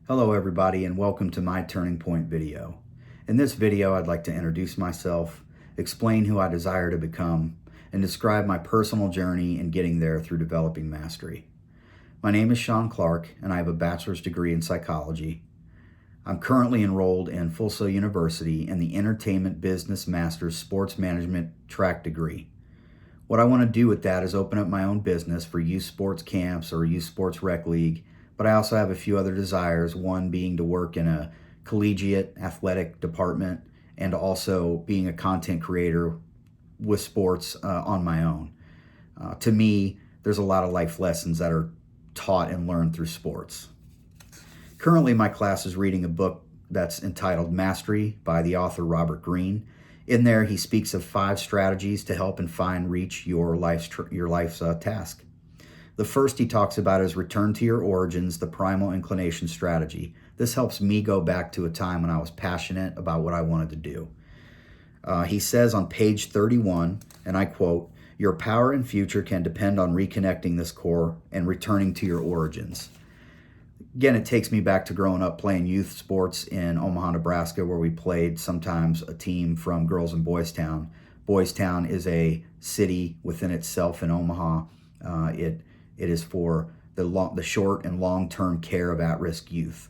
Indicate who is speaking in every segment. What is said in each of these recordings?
Speaker 1: Hello everybody and welcome to my Turning Point video. In this video I'd like to introduce myself, explain who I desire to become, and describe my personal journey in getting there through developing mastery. My name is Sean Clark and I have a bachelor's degree in psychology. I'm currently enrolled in Full Sail University in the Entertainment Business Master's Sports Management track degree. What I want to do with that is open up my own business for youth sports camps or youth sports rec league, but I also have a few other desires, one being to work in a collegiate athletic department and also being a content creator with sports on my own. To me, there's a lot of life lessons that are taught and learned through sports. Currently, my class is reading a book that's entitled Mastery by the author Robert Greene. In there, he speaks of 5 strategies to help and reach your life's task. The first he talks about is return to your origins, the primal inclination strategy. This helps me go back to a time when I was passionate about what I wanted to do. He says on page 31, and I quote, "Your power and future can depend on reconnecting this core and returning to your origins." Again, it takes me back to growing up playing youth sports in Omaha, Nebraska, where we played sometimes a team from Girls and Boys Town. Boys Town is a city within itself in Omaha. It is for the short and long-term care of at-risk youth.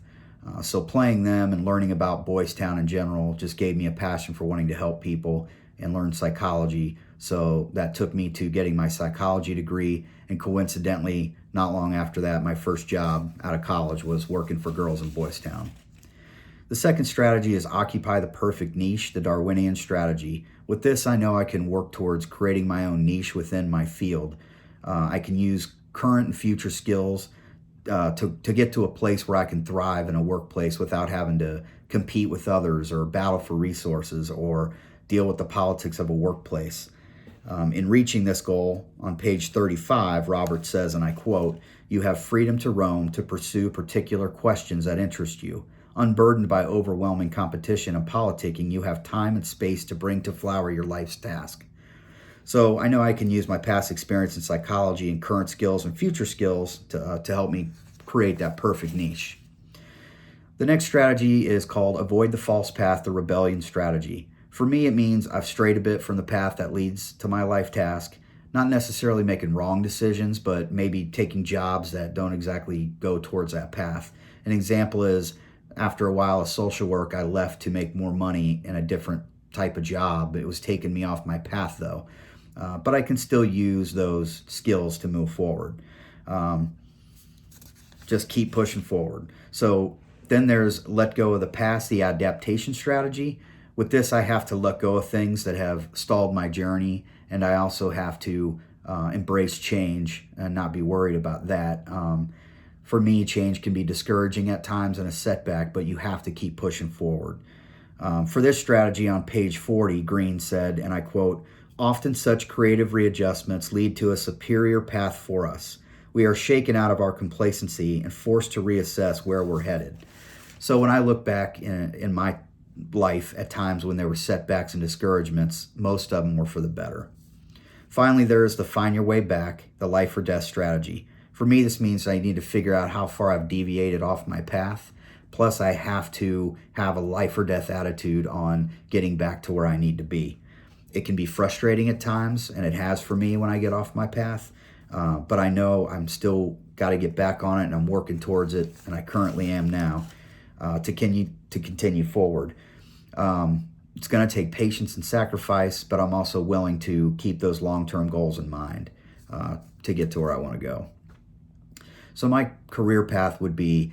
Speaker 1: So playing them and learning about Boys Town in general just gave me a passion for wanting to help people and learn psychology. So that took me to getting my psychology degree, and coincidentally, not long after that, my first job out of college was working for Girls in Boys Town. The second strategy is occupy the perfect niche, the Darwinian strategy. With this, I know I can work towards creating my own niche within my field. I can use current and future skills to get to a place where I can thrive in a workplace without having to compete with others or battle for resources or deal with the politics of a workplace. In reaching this goal, on page 35, Robert says, and I quote, "You have freedom to roam, to pursue particular questions that interest you. Unburdened by overwhelming competition and politicking, you have time and space to bring to flower your life's task." So I know I can use my past experience in psychology and current skills and future skills to help me create that perfect niche. The next strategy is called avoid the false path, the rebellion strategy. For me, it means I've strayed a bit from the path that leads to my life task, not necessarily making wrong decisions, but maybe taking jobs that don't exactly go towards that path. An example is after a while of social work, I left to make more money in a different type of job. It was taking me off my path though. But I can still use those skills to move forward. Just keep pushing forward. So then there's let go of the past, the adaptation strategy. With this, I have to let go of things that have stalled my journey, and I also have to embrace change and not be worried about that. For me, change can be discouraging at times and a setback, but you have to keep pushing forward. For this strategy on page 40, Greene said, and I quote, "Often such creative readjustments lead to a superior path for us. We are shaken out of our complacency and forced to reassess where we're headed." So when I look back in my life at times when there were setbacks and discouragements, most of them were for the better. Finally, there is the find your way back, the life or death strategy. For me, this means I need to figure out how far I've deviated off my path. Plus, I have to have a life or death attitude on getting back to where I need to be. It can be frustrating at times, and it has for me when I get off my path, but I know I'm still got to get back on it, and I'm working towards it, and I currently am now, to continue forward. It's going to take patience and sacrifice, but I'm also willing to keep those long-term goals in mind to get to where I want to go. So my career path would be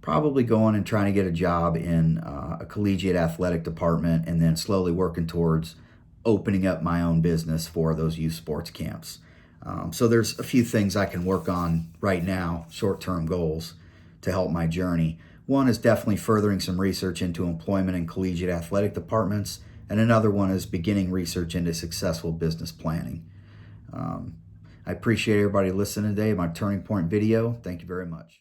Speaker 1: probably going and trying to get a job in a collegiate athletic department and then slowly working towards opening up my own business for those youth sports camps. So there's a few things I can work on right now, short-term goals to help my journey. One is definitely furthering some research into employment in collegiate athletic departments, and another one is beginning research into successful business planning. I appreciate everybody listening today, my Turning Point video. Thank you very much.